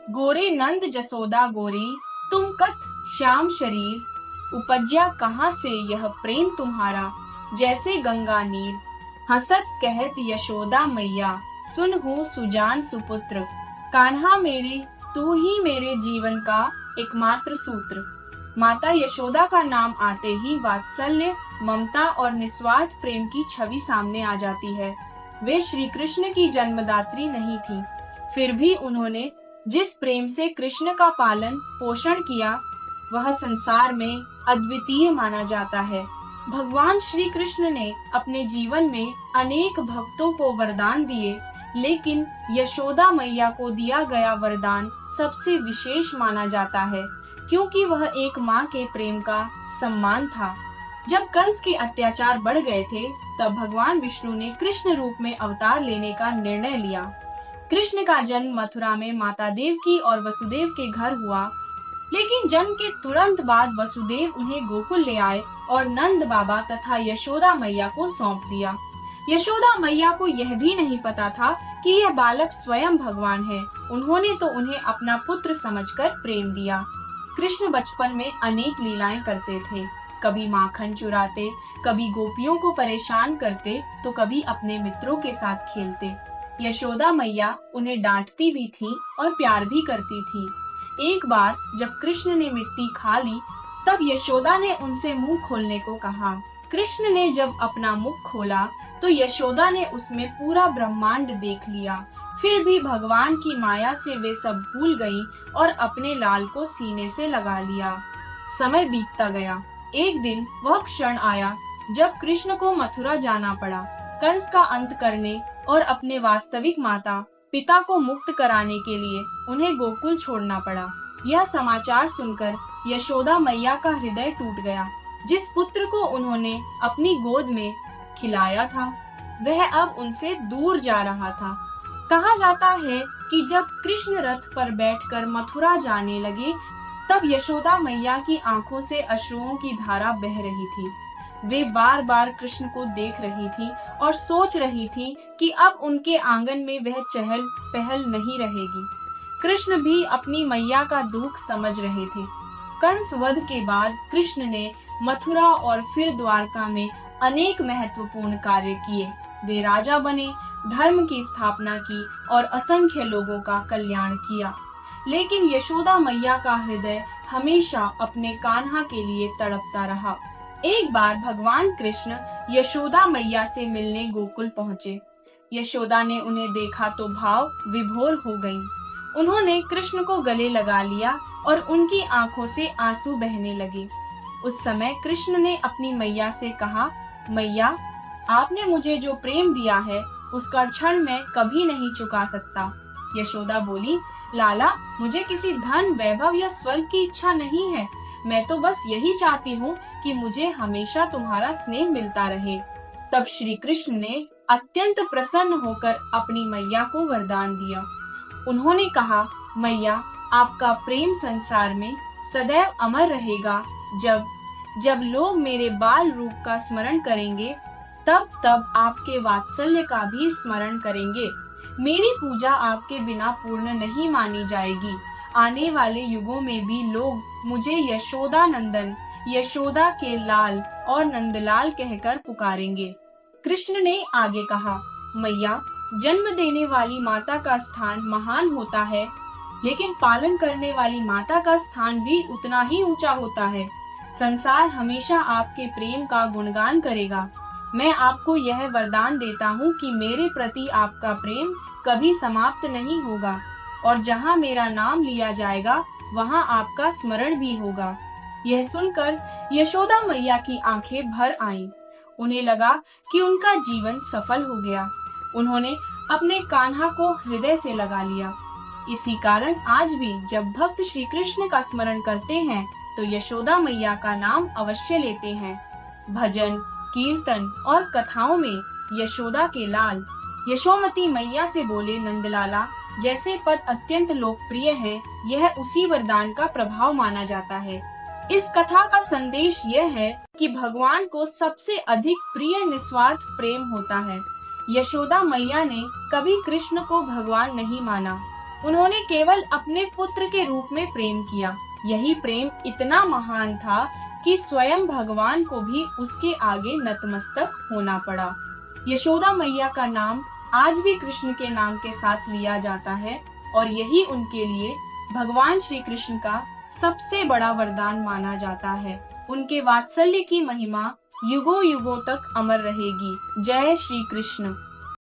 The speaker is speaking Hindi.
गोरे नंद जसोदा गोरी, तुम कथ श्याम शरीर, उपज्या कहाँ से यह प्रेम तुम्हारा, जैसे गंगा नीर। हंसत कहत यशोदा मैया, सुन हूँ सुजान सुपुत्र, कान्हा मेरे तू ही मेरे जीवन का एकमात्र सूत्र। माता यशोदा का नाम आते ही वात्सल्य, ममता और निस्वार्थ प्रेम की छवि सामने आ जाती है। वे श्री कृष्ण की जन्मदात्री नहीं थी, फिर भी उन्होंने जिस प्रेम से कृष्ण का पालन पोषण किया, वह संसार में अद्वितीय माना जाता है। भगवान श्री कृष्ण ने अपने जीवन में अनेक भक्तों को वरदान दिए, लेकिन यशोदा मैया को दिया गया वरदान सबसे विशेष माना जाता है, क्योंकि वह एक माँ के प्रेम का सम्मान था। जब कंस के अत्याचार बढ़ गए थे, तब भगवान विष्णु ने कृष्ण रूप में अवतार लेने का निर्णय लिया। कृष्ण का जन्म मथुरा में माता देवकी और वसुदेव के घर हुआ, लेकिन जन्म के तुरंत बाद वसुदेव उन्हें गोकुल ले आए और नंद बाबा तथा यशोदा मैया को सौंप दिया। यशोदा मैया को यह भी नहीं पता था कि यह बालक स्वयं भगवान है। उन्होंने तो उन्हें अपना पुत्र समझकर प्रेम दिया। कृष्ण बचपन में अनेक लीलाएं करते थे, कभी माखन चुराते, कभी गोपियों को परेशान करते, तो कभी अपने मित्रों के साथ खेलते। यशोदा मैया उन्हें डांटती भी थी और प्यार भी करती थी। एक बार जब कृष्ण ने मिट्टी खा ली, तब यशोदा ने उनसे मुंह खोलने को कहा। कृष्ण ने जब अपना मुख खोला, तो यशोदा ने उसमें पूरा ब्रह्मांड देख लिया। फिर भी भगवान की माया से वे सब भूल गईं और अपने लाल को सीने से लगा लिया। समय बीतता गया। एक दिन वह क्षण आया जब कृष्ण को मथुरा जाना पड़ा, कंस का अंत करने और अपने वास्तविक माता पिता को मुक्त कराने के लिए उन्हें गोकुल छोड़ना पड़ा। यह समाचार सुनकर यशोदा मैया का हृदय टूट गया। जिस पुत्र को उन्होंने अपनी गोद में खिलाया था, वह अब उनसे दूर जा रहा था। कहा जाता है कि जब कृष्ण रथ पर बैठकर मथुरा जाने लगे, तब यशोदा मैया की आंखों से अश्रुओं की धारा बह रही थी। वे बार बार कृष्ण को देख रही थी और सोच रही थी कि अब उनके आंगन में वह चहल पहल नहीं रहेगी। कृष्ण भी अपनी मैया का दुख समझ रहे थे। कंस वध के बाद कृष्ण ने मथुरा और फिर द्वारका में अनेक महत्वपूर्ण कार्य किए। वे राजा बने, धर्म की स्थापना की और असंख्य लोगों का कल्याण किया। लेकिन यशोदा मैया का हृदय हमेशा अपने कान्हा के लिए तड़पता रहा। एक बार भगवान कृष्ण यशोदा मैया से मिलने गोकुल पहुँचे। यशोदा ने उन्हें देखा तो भाव विभोर हो गईं। उन्होंने कृष्ण को गले लगा लिया और उनकी आंखों से आंसू बहने लगे। उस समय कृष्ण ने अपनी मैया से कहा, मैया, आपने मुझे जो प्रेम दिया है, उसका क्षण मैं कभी नहीं चुका सकता। यशोदा बोली, लाला, मुझे किसी धन, वैभव या स्वर्ग की इच्छा नहीं है। मैं तो बस यही चाहती हूँ कि मुझे हमेशा तुम्हारा स्नेह मिलता रहे। तब श्री कृष्ण ने अत्यंत प्रसन्न होकर अपनी मैया को वरदान दिया। उन्होंने कहा, मैया, आपका प्रेम संसार में सदैव अमर रहेगा। जब लोग मेरे बाल रूप का स्मरण करेंगे, तब आपके वात्सल्य का भी स्मरण करेंगे। मेरी पूजा आपके बिना पूर्ण नहीं मानी जाएगी। आने वाले युगों में भी लोग मुझे यशोदा नंदन, यशोदा के लाल और नंदलाल कहकर पुकारेंगे। कृष्ण ने आगे कहा, मैया, जन्म देने वाली माता का स्थान महान होता है, लेकिन पालन करने वाली माता का स्थान भी उतना ही ऊंचा होता है। संसार हमेशा आपके प्रेम का गुणगान करेगा। मैं आपको यह वरदान देता हूँ कि मेरे प्रति आपका प्रेम कभी समाप्त नहीं होगा, और जहाँ मेरा नाम लिया जाएगा, वहाँ आपका स्मरण भी होगा। यह सुनकर यशोदा मैया की आंखें भर आईं। उन्हें लगा कि उनका जीवन सफल हो गया। उन्होंने अपने कान्हा को हृदय से लगा लिया। इसी कारण आज भी जब भक्त श्री कृष्ण का स्मरण करते हैं, तो यशोदा मैया का नाम अवश्य लेते हैं। भजन, कीर्तन और कथाओं में यशोदा के लाल यशोमती मैया से बोले, नंदलाला जैसे पद अत्यंत लोकप्रिय है, यह उसी वरदान का प्रभाव माना जाता है। इस कथा का संदेश यह है कि भगवान को सबसे अधिक प्रिय निस्वार्थ प्रेम होता है। यशोदा मैया ने कभी कृष्ण को भगवान नहीं माना, उन्होंने केवल अपने पुत्र के रूप में प्रेम किया। यही प्रेम इतना महान था कि स्वयं भगवान को भी उसके आगे नतमस्तक होना पड़ा। यशोदा मैया का नाम आज भी कृष्ण के नाम के साथ लिया जाता है और यही उनके लिए भगवान श्री कृष्ण का सबसे बड़ा वरदान माना जाता है। उनके वात्सल्य की महिमा युगों युगों तक अमर रहेगी। जय श्री कृष्ण।